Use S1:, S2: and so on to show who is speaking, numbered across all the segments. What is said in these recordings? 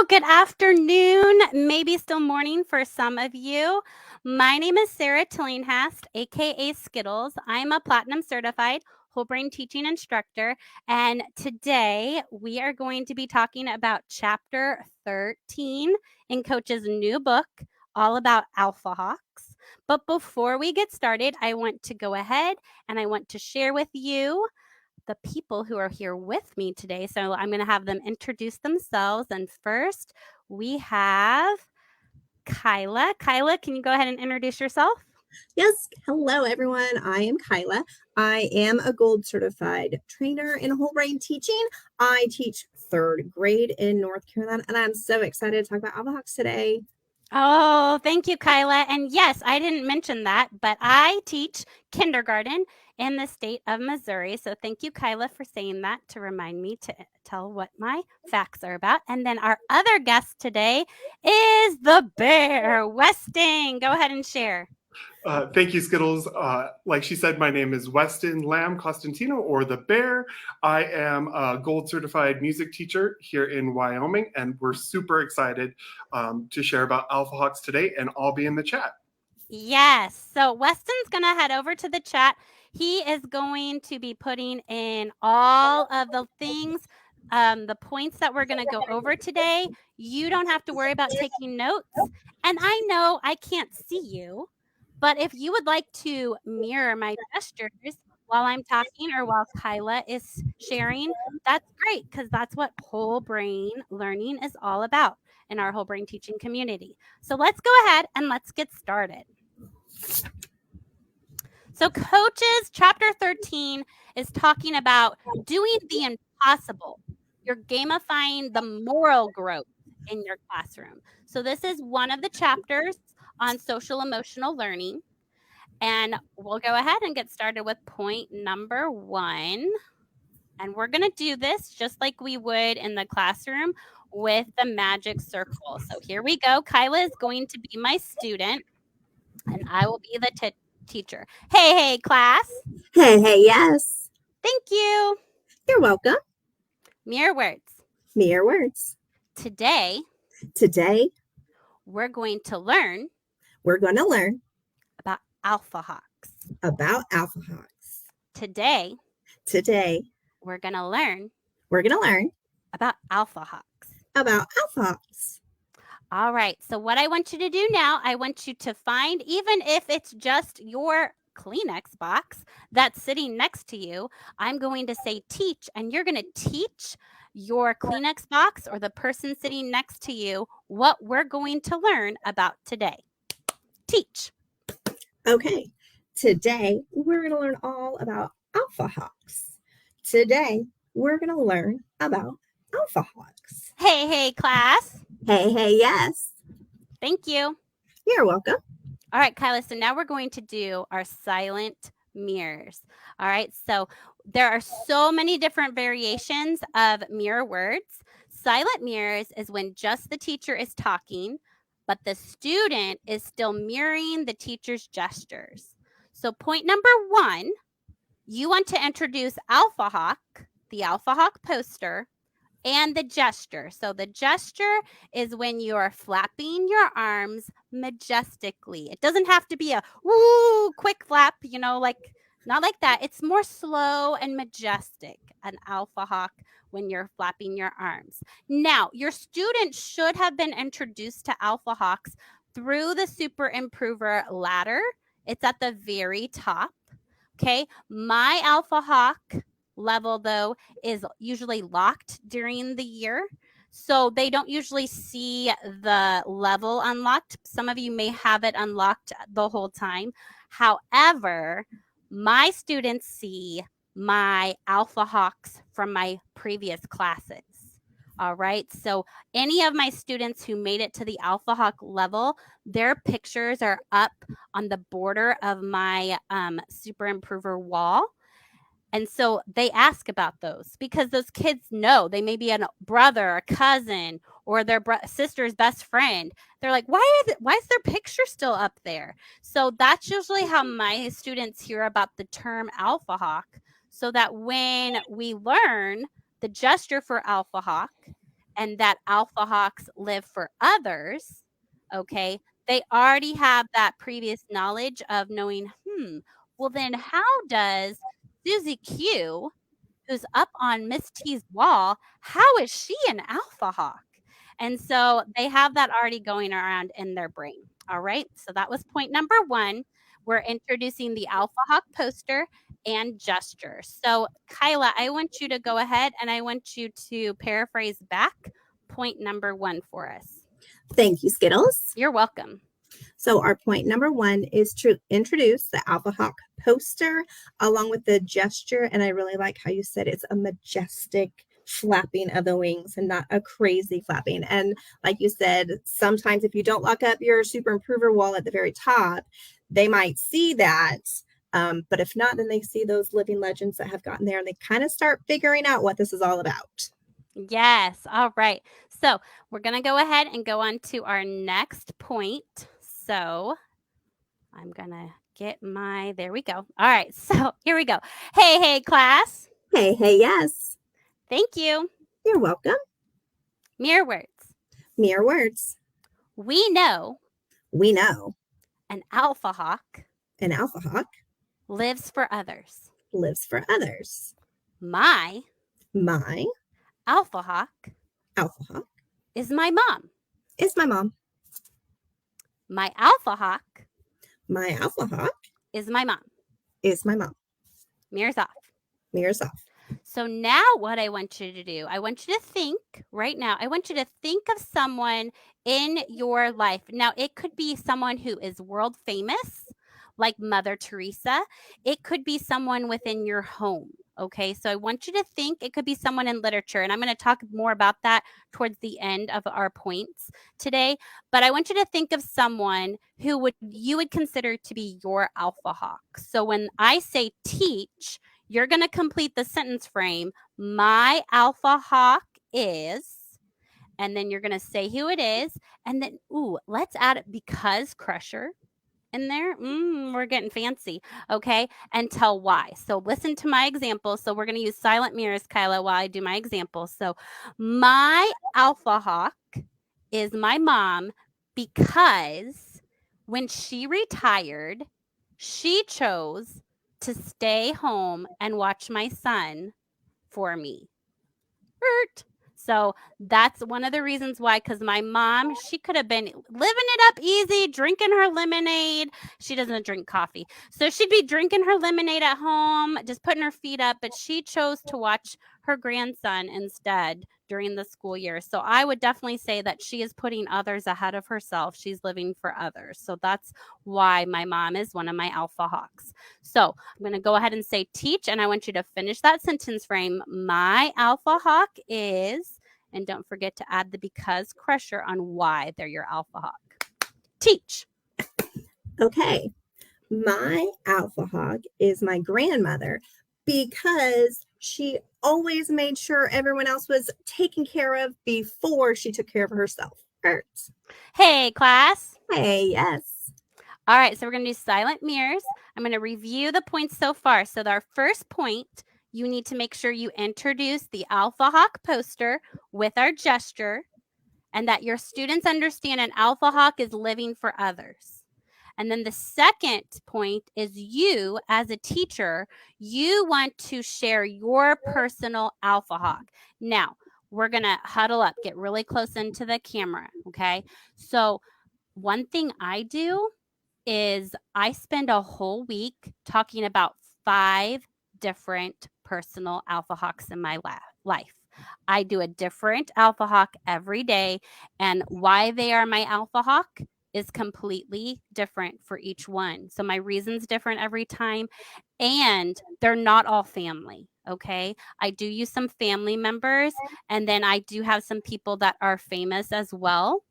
S1: good afternoon, maybe still morning for some of you. My name is Sarah Tillinghast, aka Skittles. I'm a platinum certified whole brain teaching instructor, and today we are going to be talking about chapter 13 in Coach's new book, all about AlphaHawks. But before we get started, I want to go ahead and I want to share with you the people who are here with me today. So I'm going to have them introduce themselves. And first, we have Kyla. Kyla, can you go ahead and introduce yourself?
S2: Yes. Hello, everyone. I am Kyla. I am a gold certified trainer in whole brain teaching. I teach third grade in North Carolina, and I'm so excited to talk about AlphaHawks today.
S1: Oh, thank you, Kyla. And yes, I didn't mention that, but I teach kindergarten in the state of Missouri. So thank you, Kyla, for saying that to remind me to tell what my facts are about. And then our other guest today is the bear, Weston. Go ahead and share.
S3: Thank you, Skittles. Like she said, my name is Weston Lamb Costantino, or the Bear. I am a gold certified music teacher here in Wyoming, and we're super excited to share about AlphaHawks today, and I'll be in the chat.
S1: Yes. So Weston's going to head over to the chat. He is going to be putting in all of the things, the points that we're going to go over today. You don't have to worry about taking notes. And I know I can't see you, but if you would like to mirror my gestures while I'm talking or while Kyla is sharing, that's great because that's what whole brain learning is all about in our whole brain teaching community. So let's go ahead and let's get started. So Coaches, chapter 13 is talking about doing the impossible. You're gamifying the moral growth in your classroom. So this is one of the chapters on social emotional learning. And we'll go ahead and get started with point number 1. And we're going to do this just like we would in the classroom with the magic circle. So here we go. Kyla is going to be my student, and I will be the teacher. Hey, class.
S2: Hey, yes.
S1: Thank you.
S2: You're welcome.
S1: Mirror words.
S2: Mirror words.
S1: Today,
S2: we're
S1: going to learn about AlphaHawks. Today, we're going to learn about AlphaHawks. All right. So what I want you to do now, I want you to find, even if it's just your Kleenex box that's sitting next to you, I'm going to say teach, and you're going to teach your Kleenex box or the person sitting next to you what we're going to learn about today. Teach.
S2: Okay. Today, we're going to learn all about AlphaHawks. Today, we're going to learn about AlphaHawks.
S1: Hey, class.
S2: Hey, yes.
S1: Thank you.
S2: You're welcome.
S1: All right, Kyla, so now we're going to do our silent mirrors. All right, so there are so many different variations of mirror words. Silent mirrors is when just the teacher is talking, but the student is still mirroring the teacher's gestures. So point number 1, you want to introduce AlphaHawk, the AlphaHawk poster, and the gesture. So the gesture is when you are flapping your arms majestically. It doesn't have to be a woo quick flap, like not like that. It's more slow and majestic, an AlphaHawk, when you're flapping your arms. Now, your student should have been introduced to AlphaHawks through the Super Improver ladder. It's at the very top. Okay, my AlphaHawk level, though, is usually locked during the year. So they don't usually see the level unlocked. Some of you may have it unlocked the whole time. However, my students see my AlphaHawks from my previous classes. All right. So any of my students who made it to the AlphaHawk level, their pictures are up on the border of my Super Improver wall. And so they ask about those because those kids know they may be a brother, a cousin, or their sister's best friend. They're like, why is their picture still up there? So that's usually how my students hear about the term AlphaHawk, so that when we learn the gesture for AlphaHawk and that AlphaHawks live for others, okay, they already have that previous knowledge of knowing, well, then how does Susie Q, who's up on Miss T's wall, how is she an AlphaHawk? And so they have that already going around in their brain. All right. So that was point number 1. We're introducing the AlphaHawk poster and gesture. So Kyla, I want you to go ahead and I want you to paraphrase back point number 1 for us.
S2: Thank you, Skittles.
S1: You're welcome.
S2: So our point number 1 is to introduce the AlphaHawk poster along with the gesture. And I really like how you said it's a majestic flapping of the wings and not a crazy flapping. And like you said, sometimes if you don't lock up your super improver wall at the very top, they might see that. But if not, then they see those living legends that have gotten there and they kind of start figuring out what this is all about.
S1: Yes. All right. So we're going to go ahead and go on to our next point. So I'm going to get there we go. All right. So here we go. Hey, class.
S2: Hey, yes.
S1: Thank you.
S2: You're welcome.
S1: Mirror words.
S2: Mirror words.
S1: We know.
S2: An
S1: AlphaHawk.
S2: Lives
S1: for others. My. AlphaHawk. Is my mom. My AlphaHawk. Is my mom. Mirrors off. So now what I want you to do, I want you to think right now, I want you to think of someone in your life. Now, it could be someone who is world famous, like Mother Teresa. It could be someone within your home. Okay, so I want you to think it could be someone in literature, and I'm going to talk more about that towards the end of our points today. But I want you to think of someone who you would consider to be your AlphaHawk. So when I say teach, you're going to complete the sentence frame. My AlphaHawk is, and then you're going to say who it is, and then let's add it because Crusher in there. We're getting fancy. Okay. And tell why. So listen to my example. So we're going to use silent mirrors, Kyla, while I do my example. So my AlphaHawk is my mom because when she retired, she chose to stay home and watch my son for me. So that's one of the reasons why, because my mom, she could have been living it up easy, drinking her lemonade. She doesn't drink coffee. So she'd be drinking her lemonade at home, just putting her feet up. But she chose to watch her grandson instead during the school year. So I would definitely say that she is putting others ahead of herself. She's living for others. So that's why my mom is one of my AlphaHawks. So I'm going to go ahead and say teach, and I want you to finish that sentence frame. My AlphaHawk is, and don't forget to add the because Crusher on why they're your AlphaHawk. Teach.
S2: Okay. My AlphaHawk is my grandmother because she always made sure everyone else was taken care of before she took care of herself first.
S1: Hey, class.
S2: Hey, yes.
S1: All right, so we're going to do silent mirrors. I'm going to review the points so far. So our first point, you need to make sure you introduce the AlphaHawk poster with our gesture and that your students understand an AlphaHawk is living for others. And then the second point is you, as a teacher, you want to share your personal AlphaHawk. Now, we're going to huddle up, get really close into the camera, okay? So one thing I do is I spend a whole week talking about 5 different personal AlphaHawks in my life. I do a different AlphaHawk every day, and why they are my AlphaHawk is completely different for each one. So my reason's different every time, and they're not all family, okay? I do use some family members, and then I do have some people that are famous as well.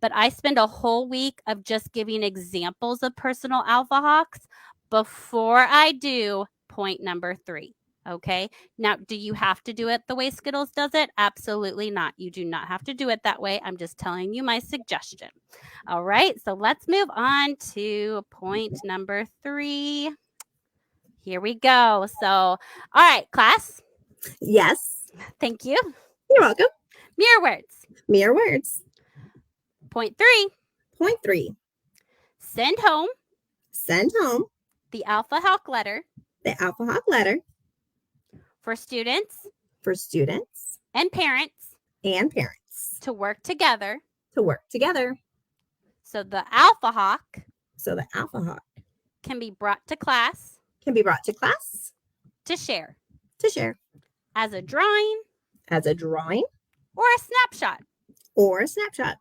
S1: But I spend a whole week of just giving examples of personal AlphaHawks before I do point number 3. Okay. Now, do you have to do it the way Skittles does it? Absolutely not. You do not have to do it that way. I'm just telling you my suggestion. All right. So let's move on to point number 3. Here we go. So, all right, class.
S2: Yes.
S1: Thank you.
S2: You're welcome.
S1: Mirror words.
S2: Mirror words.
S1: Point 3.
S2: Point 3.
S1: Send home
S2: Send home
S1: the AlphaHawk letter
S2: the AlphaHawk letter
S1: for students
S2: for students
S1: and parents
S2: and parents
S1: to work together
S2: to work together
S1: so the AlphaHawk
S2: so the AlphaHawk
S1: can be brought to class
S2: can be brought to class
S1: to share
S2: to share
S1: as a drawing
S2: as a drawing
S1: or a snapshot.
S2: or a snapshot.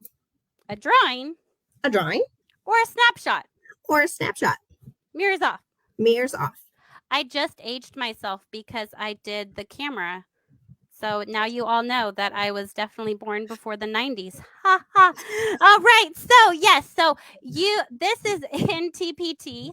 S1: A drawing
S2: A drawing
S1: or a snapshot.
S2: or a snapshot.
S1: Mirrors off.
S2: Mirrors off.
S1: I just aged myself because I did the camera. So now you all know that I was definitely born before the 90s. Ha ha. All right. So yes. So this is in TPT.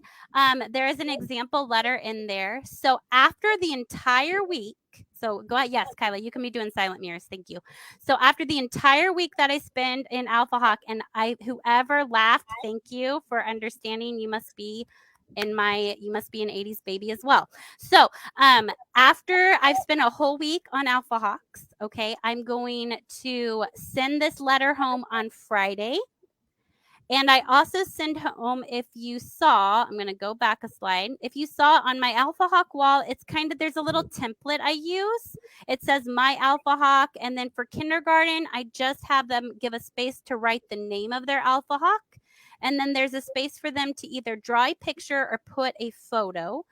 S1: There is an example letter in there. So after the entire week, so go ahead. Yes, Kyla, you can be doing silent mirrors. Thank you. So after the entire week that I spend in AlphaHawk, and whoever laughed, thank you for understanding. You must be an 80s baby as well. So after I've spent a whole week on AlphaHawks, okay, I'm going to send this letter home on Friday. And I also send home, if you saw, I'm going to go back a slide. If you saw on my AlphaHawk wall, it's there's a little template I use. It says my AlphaHawk. And then for kindergarten, I just have them give a space to write the name of their AlphaHawk. And then there's a space for them to either draw a picture or put a photo.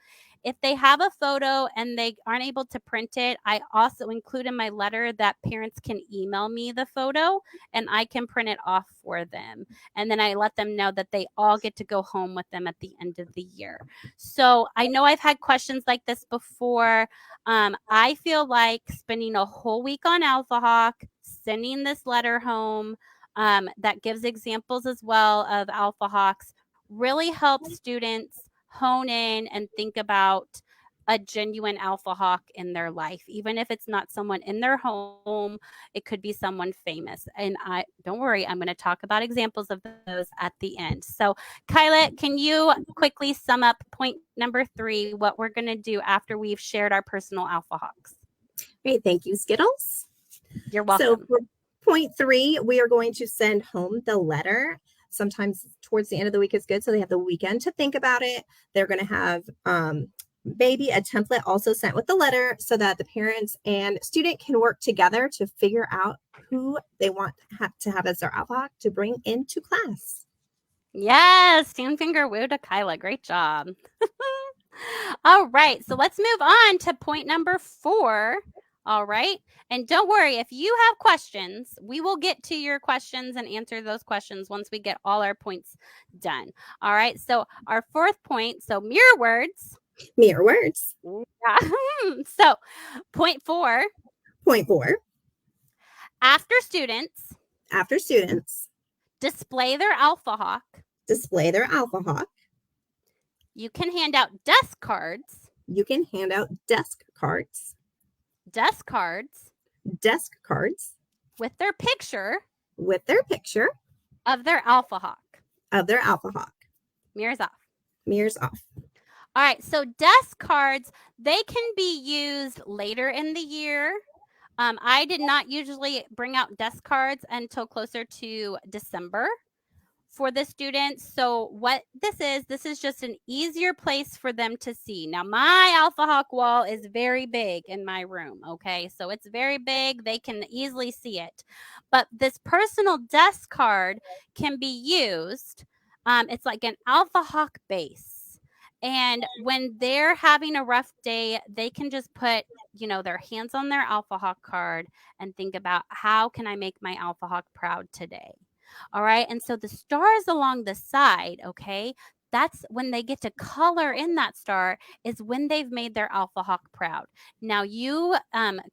S1: If they have a photo and they aren't able to print it, I also include in my letter that parents can email me the photo and I can print it off for them. And then I let them know that they all get to go home with them at the end of the year. So I know I've had questions like this before. I feel like spending a whole week on AlphaHawk, sending this letter home, that gives examples as well of AlphaHawks, really helps students hone in and think about a genuine AlphaHawk in their life, even if it's not someone in their home. It could be someone famous. And don't worry, I'm going to talk about examples of those at the end. So Kyla, can you quickly sum up point number 3, what we're going to do after we've shared our personal AlphaHawks?
S2: Great. Thank you, Skittles.
S1: You're welcome.
S2: So for point 3, we are going to send home the letter. Sometimes towards the end of the week is good, so they have the weekend to think about it. They're going to have maybe a template also sent with the letter so that the parents and student can work together to figure out who they want to have as their AlphaHawk to bring into class.
S1: Yes, 10-finger woo to Kyla. Great job. All right, so let's move on to point number 4. All right. And don't worry, if you have questions, we will get to your questions and answer those questions once we get all our points done. All right. So our 4th point, so mirror words.
S2: Mirror words.
S1: Yeah. So point 4.
S2: Point 4.
S1: After students display their AlphaHawk, you can hand out desk cards. Desk cards with their picture of their AlphaHawk. Mirrors off. All right, so desk cards, they can be used later in the year. I did not usually bring out desk cards until closer to December for the students. So what this is just an easier place for them to see. Now, my AlphaHawk wall is very big in my room, okay? So it's very big. They can easily see it. But this personal desk card can be used. It's like an AlphaHawk base. And when they're having a rough day, they can just put, their hands on their AlphaHawk card and think about, how can I make my AlphaHawk proud today? All right. And so the stars along the side, okay, that's when they get to color in that star, is when they've made their AlphaHawk proud. Now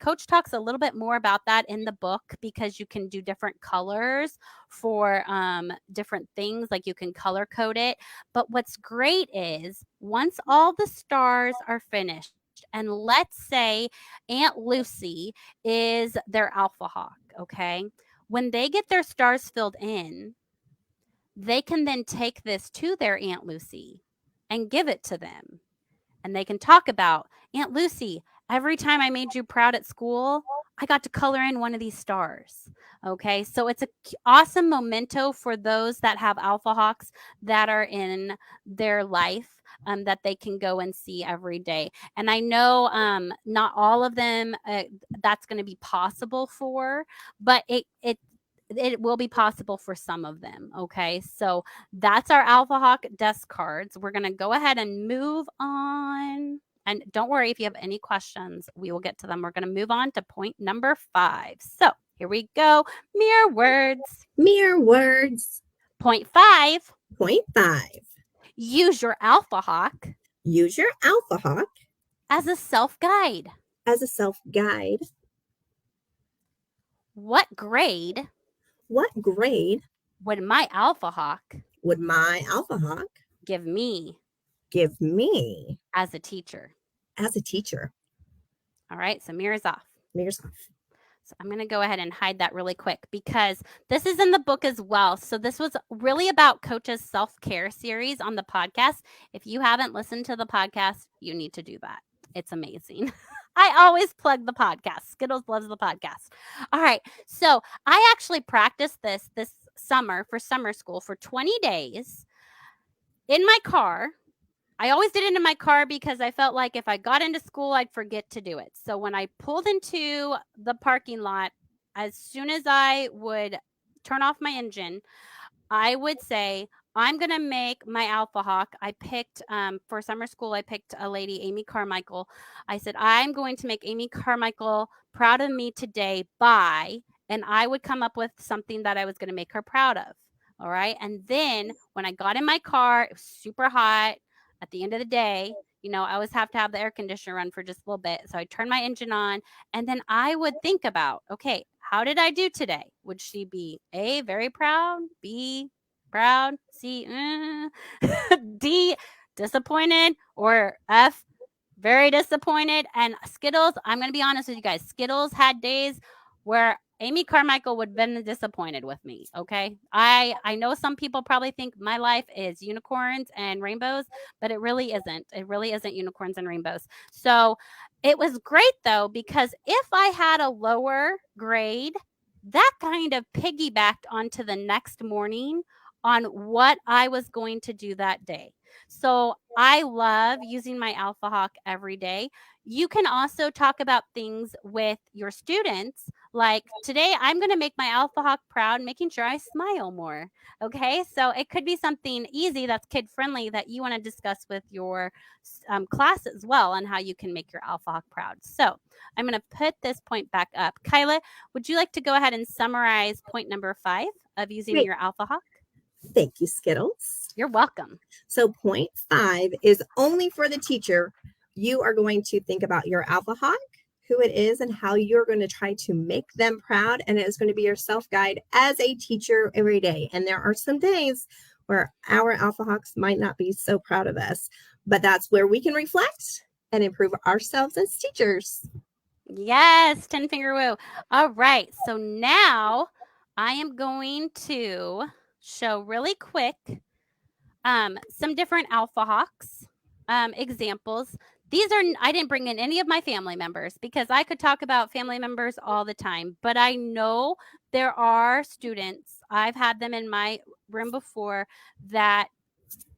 S1: Coach talks a little bit more about that in the book, because you can do different colors for different things, like you can color code it. But what's great is once all the stars are finished, and let's say Aunt Lucy is their AlphaHawk, okay? When they get their stars filled in, they can then take this to their Aunt Lucy and give it to them. And they can talk about, Aunt Lucy, every time I made you proud at school, I got to color in one of these stars. Okay, so it's a awesome memento for those that have AlphaHawks that are in their life, that they can go and see every day. And I know not all of them that's going to be possible for, but it will be possible for some of them. Okay, so that's our AlphaHawk desk cards. We're going to go ahead and move on. And don't worry if you have any questions, we will get to them. We're going to move on to point number 5. So here we go. Mirror words.
S2: Mirror words.
S1: Point 5.
S2: Point 5.
S1: Use your AlphaHawk
S2: Use your AlphaHawk
S1: as a self-guide.
S2: as a self-guide.
S1: What grade
S2: What grade
S1: would my AlphaHawk
S2: would my AlphaHawk
S1: give me
S2: give me
S1: as a teacher?
S2: as a teacher?
S1: All right, so mirrors off.
S2: Mirrors off.
S1: So I'm going to go ahead and hide that really quick because this is in the book as well. So this was really about Coach's self-care series on the podcast. If you haven't listened to the podcast, you need to do that. It's amazing. I always plug the podcast. Skittles loves the podcast. All right. So I actually practiced this summer for summer school for 20 days in my car. I always did it in my car because I felt like if I got into school, I'd forget to do it. So when I pulled into the parking lot, as soon as I would turn off my engine, I would say, I'm going to make my AlphaHawk. I picked, for summer school, I picked a lady, Amy Carmichael. I said, I'm going to make Amy Carmichael proud of me today by, and I would come up with something that I was going to make her proud of. All right. And then when I got in my car, it was super hot. At the end of the day, I always have to have the air conditioner run for just a little bit. So I turned my engine on and then I would think about, okay, how did I do today? Would she be A, very proud, B, proud, C, D, disappointed, or F, very disappointed? And Skittles, I'm going to be honest with you guys, Skittles had days where Amy Carmichael would have been disappointed with me, okay? I know some people probably think my life is unicorns and rainbows, but it really isn't. It really isn't unicorns and rainbows. So it was great, though, because if I had a lower grade, that kind of piggybacked onto the next morning on what I was going to do that day. So I love using my AlphaHawk every day. You can also talk about things with your students. Like today, I'm going to make my AlphaHawk proud, making sure I smile more. Okay. So it could be something easy that's kid friendly that you want to discuss with your class as well on how you can make your AlphaHawk proud. So I'm going to put this point back up. Kyla, would you like to go ahead and summarize point number 5 of using
S2: Great.
S1: your AlphaHawk?
S2: Thank you, Skittles.
S1: You're welcome.
S2: So point 5 is only for the teacher. You are going to think about your AlphaHawk, who it is, and how you're going to try to make them proud. And it is going to be your self-guide as a teacher every day. And there are some days where our AlphaHawks might not be so proud of us, but that's where we can reflect and improve ourselves as teachers.
S1: Yes, 10 finger woo. All right. So now I am going to show really quick some different AlphaHawks examples. I didn't bring in any of my family members because I could talk about family members all the time, but I know there are students, I've had them in my room before, that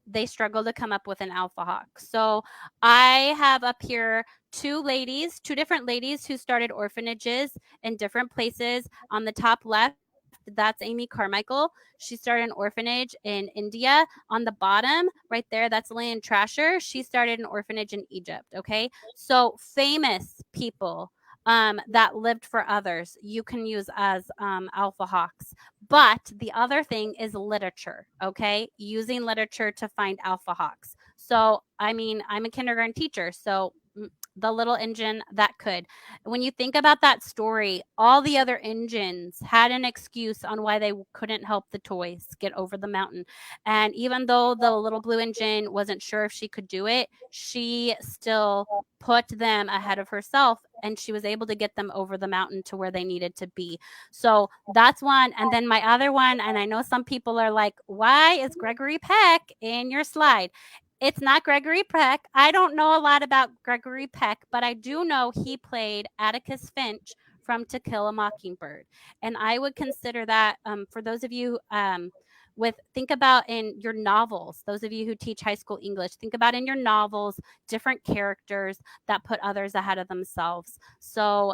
S1: they struggle to come up with an AlphaHawk. So I have up here two different ladies who started orphanages in different places. On the top left, that's Amy Carmichael. She started an orphanage in India. On the bottom, right there, that's Lynn Trasher. She started an orphanage in Egypt. Okay. So famous people that lived for others, you can use as AlphaHawks. But the other thing is literature. Okay. Using literature to find AlphaHawks. So, I'm a kindergarten teacher. So the little engine that could. When you think about that story, all the other engines had an excuse on why they couldn't help the toys get over the mountain. And even though the little blue engine wasn't sure if she could do it, she still put them ahead of herself and she was able to get them over the mountain to where they needed to be. So that's one. And then my other one, and I know some people are like, why is Gregory Peck in your slide? It's not Gregory Peck. I don't know a lot about Gregory Peck, but I do know he played Atticus Finch from To Kill a Mockingbird. And I would consider that, for those of you, think about in your novels, those of you who teach high school English, think about in your novels different characters that put others ahead of themselves. So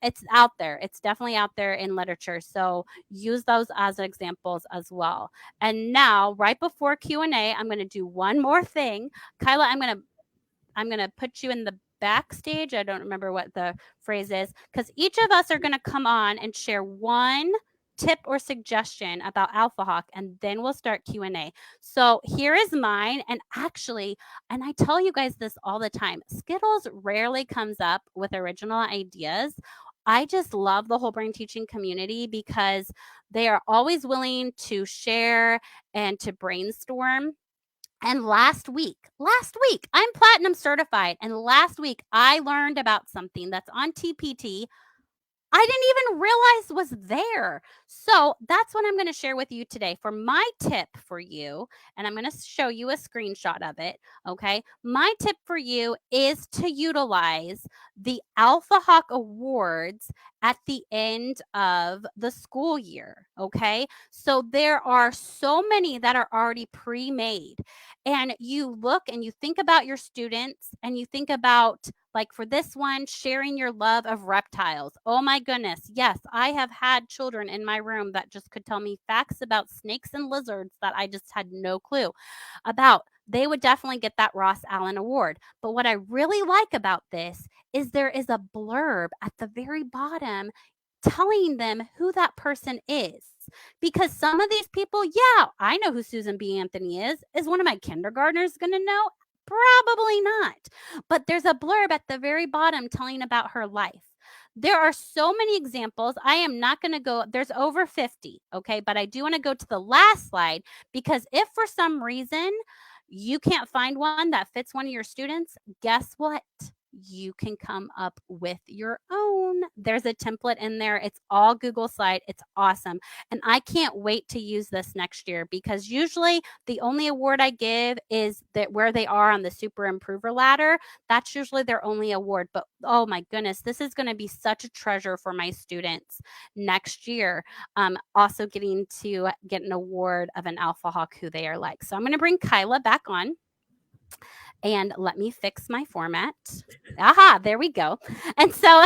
S1: it's out there. It's definitely out there in literature. So use those as examples as well. And now, right before Q&A, I'm going to do one more thing. Kyla, I'm going to put you in the backstage. I don't remember what the phrase is, because each of us are going to come on and share one tip or suggestion about AlphaHawk, and then we'll start Q&A. So here is mine. And actually, and I tell you guys this all the time, Skittles rarely comes up with original ideas. I just love the whole brain teaching community because they are always willing to share and to brainstorm. And last week, I'm platinum certified. And last week, I learned about something that's on TPT I didn't even realize was there. So that's what I'm going to share with you today for my tip for you. And I'm going to show you a screenshot of it. Okay. My tip for you is to utilize the AlphaHawk Awards at the end of the school year. Okay. So there are so many that are already pre-made. And you look and you think about your students and you think about, like for this one, sharing your love of reptiles. Oh my goodness. Yes, I have had children in my room that just could tell me facts about snakes and lizards that I just had no clue about. They would definitely get that Ross Allen Award. But what I really like about this is there is a blurb at the very bottom telling them who that person is. Because some of these people, yeah, I know who Susan B. Anthony is. Is one of my kindergartners going to know? Probably not. But there's a blurb at the very bottom telling about her life. There are so many examples. I am not going to go, there's over 50, okay? But I do want to go to the last slide because if for some reason you can't find one that fits one of your students, guess what? You can come up with your own. There's a template in there. It's all Google slide. It's awesome. And I can't wait to use this next year because usually the only award I give is that where they are on the super improver ladder. That's usually their only award. But oh my goodness, this is going to be such a treasure for my students next year. Also getting to get an award of an AlphaHawk who they are like. So I'm going to bring Kyla back on. And let me fix my format. Aha, there we go. And so,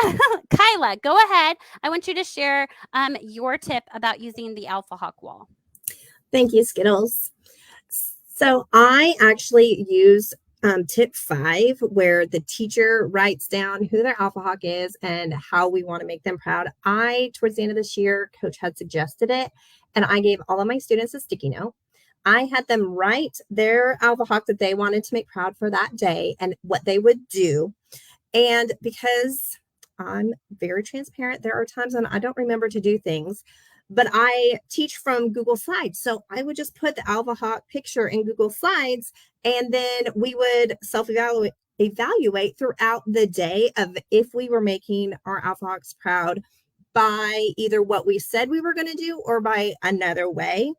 S1: Kyla, go ahead. I want you to share your tip about using the AlphaHawk wall.
S2: Thank you, Skittles. So I actually use tip 5, where the teacher writes down who their AlphaHawk is and how we want to make them proud. Towards the end of this year, Coach had suggested it, and I gave all of my students a sticky note. I had them write their AlphaHawk that they wanted to make proud for that day and what they would do. And because I'm very transparent, there are times when I don't remember to do things, but I teach from Google Slides. So I would just put the AlphaHawk picture in Google Slides, and then we would self-evaluate throughout the day of if we were making our AlphaHawks proud by either what we said we were going to do or by another way.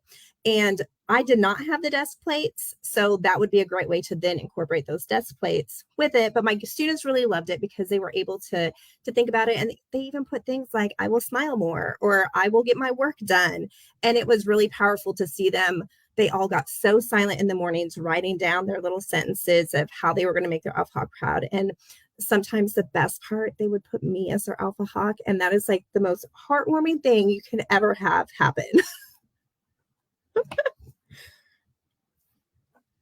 S2: And I did not have the desk plates, so that would be a great way to then incorporate those desk plates with it. But my students really loved it because they were able to think about it. And they even put things like, I will smile more, or I will get my work done. And it was really powerful to see them. They all got so silent in the mornings, writing down their little sentences of how they were going to make their AlphaHawk proud. And sometimes the best part, they would put me as their AlphaHawk. And that is like the most heartwarming thing you can ever have happen.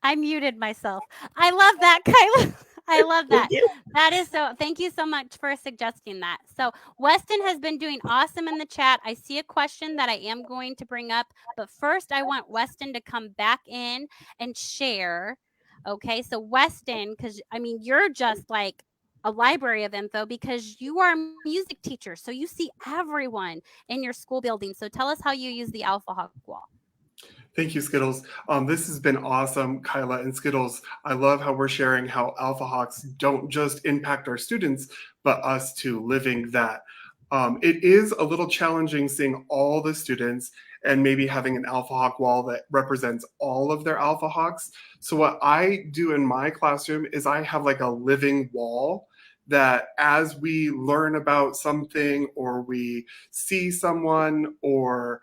S1: I muted myself. I love that, Kyla. I love that. That is so, thank you so much for suggesting that. So Weston has been doing awesome in the chat. I see a question that I am going to bring up, but first I want Weston to come back in and share. Okay, so Weston, because I mean, you're just like a library of info because you are a music teacher. So you see everyone in your school building. So tell us how you use the AlphaHawk wall.
S3: Thank you, Skittles. This has been awesome, Kyla and Skittles. I love how we're sharing how AlphaHawks don't just impact our students, but us too, living that. It is a little challenging seeing all the students and maybe having an AlphaHawk wall that represents all of their AlphaHawks. So what I do in my classroom is I have like a living wall that as we learn about something or we see someone or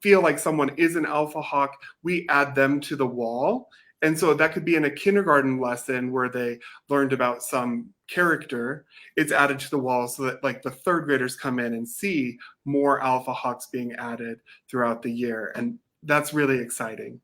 S3: feel like someone is an Alpha Hawk, we add them to the wall. And so that could be in a kindergarten lesson where they learned about some character. It's added to the wall so that like the third graders come in and see more Alpha Hawks being added throughout the year. And that's really exciting.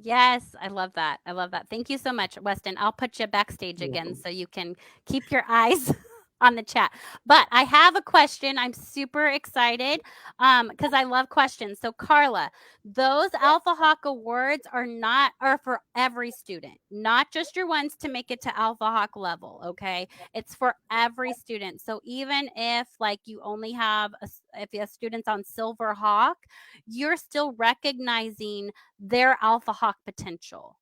S1: Yes, I love that. I love that. Thank you so much, Weston. I'll put you backstage
S3: You're
S1: again
S3: welcome.
S1: so you can keep your eyes on the chat. But I have a question. I'm super excited because I love questions. So Carla, those Alpha Hawk awards are for every student, not just your ones to make it to Alpha Hawk level. Okay, it's for every student. So even if like you only have if you have students on Silver Hawk, you're still recognizing their Alpha Hawk potential.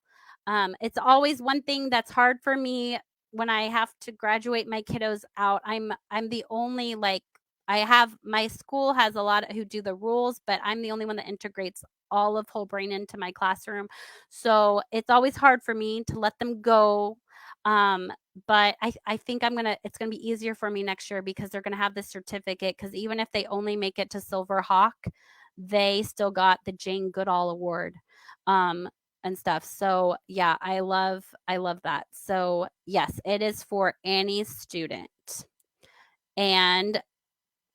S1: It's always one thing that's hard for me when I have to graduate my kiddos out. I'm the only like I have my school has a lot who do the rules, but I'm the only one that integrates all of whole brain into my classroom. So it's always hard for me to let them go. Um, but I think it's gonna be easier for me next year because they're gonna have this certificate. Because even if they only make it to Silver Hawk, they still got the Jane Goodall Award. Um, and stuff. So yeah, I love that. So yes, it is for any student. And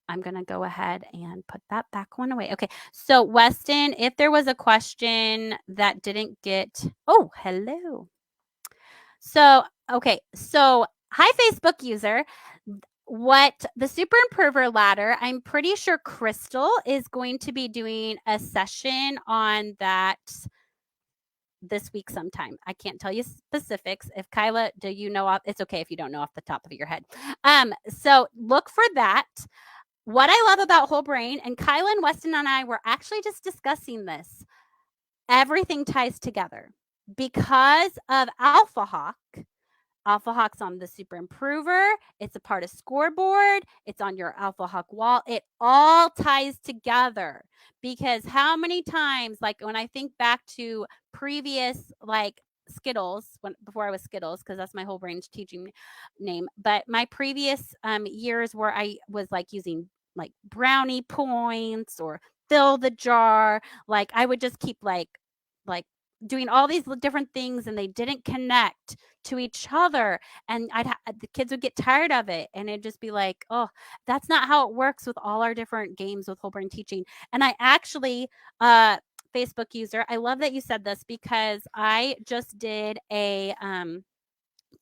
S1: I'm going to go ahead and put that back one away. Okay. So Weston, if there was a question that didn't get Oh, hello. So, okay. So, hi Facebook user. What the super improver ladder, I'm pretty sure Crystal is going to be doing a session on that this week sometime. I can't tell you specifics. If Kyla, do you know it's okay if you don't know off the top of your head. So look for that. What I love about whole brain, and Kyla and Weston and I were actually just discussing this. Everything ties together because of Alpha Hawk. Alpha Hawk's on the Super Improver. It's a part of scoreboard. It's on your Alpha Hawk wall. It all ties together because how many times, like when I think back to previous like Skittles, before I was Skittles, because that's my whole brain's teaching name. But my previous years where I was like using like brownie points or fill the jar, like I would just keep like doing all these different things and they didn't connect to each other, and the kids would get tired of it and it'd just be like, oh, that's not how it works with all our different games with whole brain teaching. And I actually Facebook user, I love that you said this because I just did a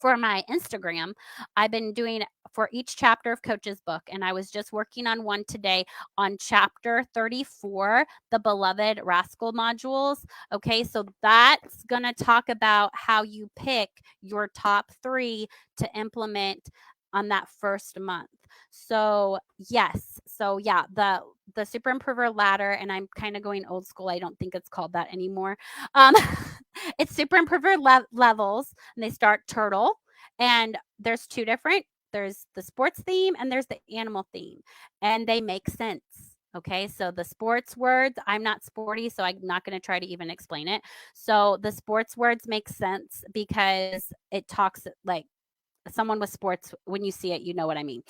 S1: for my Instagram, I've been doing for each chapter of Coach's book, and I was just working on one today on chapter 34, the Beloved Rascal modules. Okay, so that's going to talk about how you pick your top 3 to implement on that first month. So, yes. So, yeah, the Super Improver ladder, and I'm kind of going old school. I don't think it's called that anymore. It's Super Improver levels, and they start turtle. And there's 2 different. There's the sports theme and there's the animal theme, and they make sense. Okay, so the sports words, I'm not sporty, so I'm not going to try to even explain it. So the sports words make sense because it talks like someone with sports, when you see it, you know what I mean.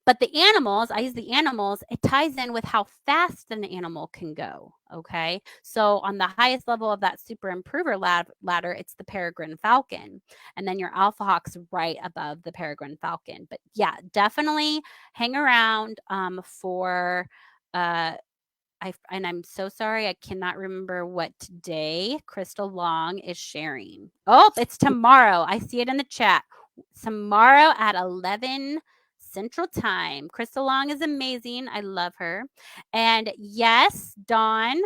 S1: But the animals, I use the animals, it ties in with how fast an animal can go. Okay. So on the highest level of that super improver ladder, it's the peregrine falcon. And then your alpha hawk's right above the peregrine falcon. But yeah, definitely hang around for and I'm so sorry, I cannot remember what day Crystal Long is sharing. Oh, it's tomorrow. I see it in the chat. Tomorrow at 11 Central Time. Crystal Long is amazing. I love her. And yes, Dawn,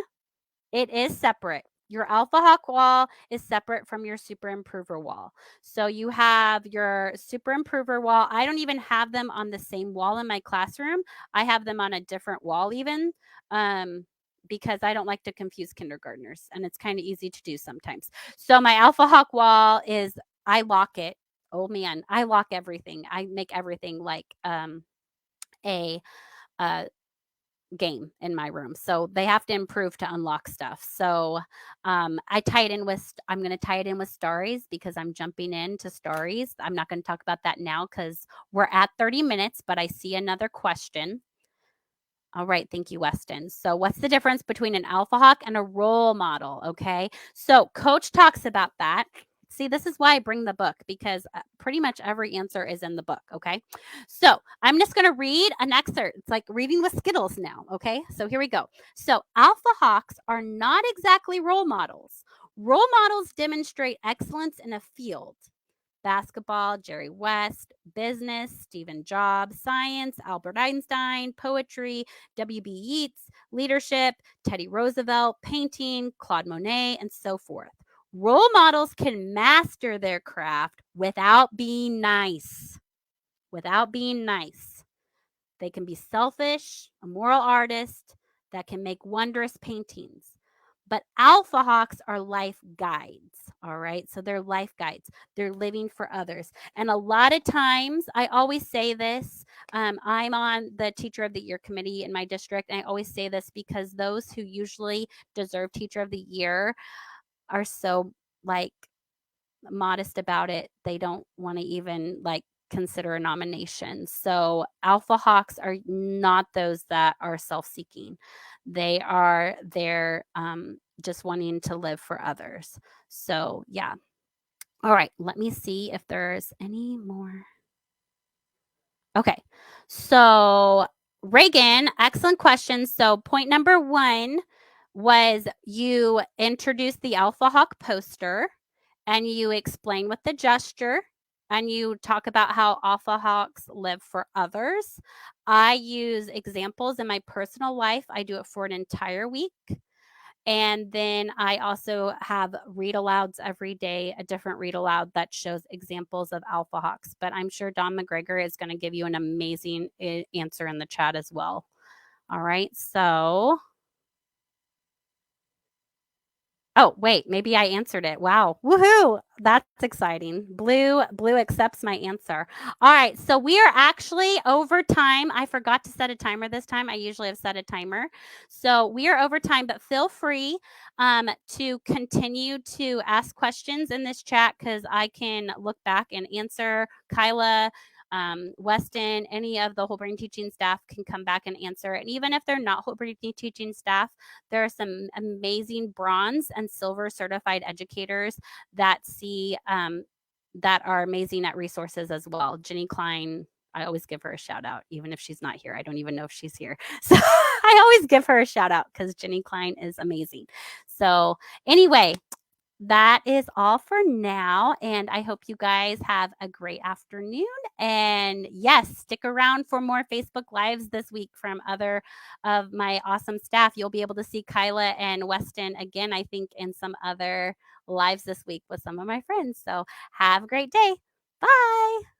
S1: it is separate. Your Alpha Hawk wall is separate from your Super Improver wall. So you have your Super Improver wall. I don't even have them on the same wall in my classroom. I have them on a different wall even because I don't like to confuse kindergartners, and it's kind of easy to do sometimes. So my Alpha Hawk wall is, I lock it. Oh man, I lock everything. I make everything like a game in my room. So they have to improve to unlock stuff. So I'm going to tie it in with stories because I'm jumping into stories. I'm not going to talk about that now because we're at 30 minutes, but I see another question. All right, thank you, Weston. So what's the difference between an AlphaHawk and a role model? Okay, so Coach talks about that. See, this is why I bring the book because pretty much every answer is in the book. Okay, so I'm just going to read an excerpt. It's like reading with Skittles now. Okay, so here we go. So AlphaHawks are not exactly role models. Role models demonstrate excellence in a field. Basketball, Jerry West; business, Stephen Jobs; science, Albert Einstein; poetry, W.B. Yeats; leadership, Teddy Roosevelt; painting, Claude Monet, and so forth. Role models can master their craft without being nice. Without being nice. They can be selfish, a moral artist that can make wondrous paintings. But AlphaHawks are life guides, all right? So they're life guides. They're living for others. And a lot of times, I always say this, I'm on the Teacher of the Year committee in my district, and I always say this because those who usually deserve Teacher of the Year are so, like, modest about it. They don't want to even, like, consider a nomination. So AlphaHawks are not those that are self-seeking. They are there just wanting to live for others. So yeah. All right, let me see if there's any more. Okay. So Reagan, excellent question. So point number 1 was you introduced the AlphaHawk poster and you explain with the gesture and you talk about how AlphaHawks live for others. I use examples in my personal life. I do it for an entire week. And then I also have read alouds every day, a different read aloud that shows examples of AlphaHawks. But I'm sure Don McGregor is going to give you an amazing answer in the chat as well. All right. So oh, wait, maybe I answered it. Wow. Woohoo. That's exciting. Blue accepts my answer. All right. So we are actually over time. I forgot to set a timer this time. I usually have set a timer. So we are over time, but feel free to continue to ask questions in this chat because I can look back and answer. Kyla, Weston, any of the Whole Brain Teaching staff can come back and answer. And even if they're not Whole Brain Teaching staff, there are some amazing bronze and silver certified educators that that are amazing at resources as well. Jenny Klein, I always give her a shout out, even if she's not here. I don't even know if she's here. So I always give her a shout out because Jenny Klein is amazing. So anyway, that is all for now. And I hope you guys have a great afternoon. And yes, stick around for more Facebook Lives this week from other of my awesome staff. You'll be able to see Kyla and Weston again, I think, in some other lives this week with some of my friends. So have a great day. Bye.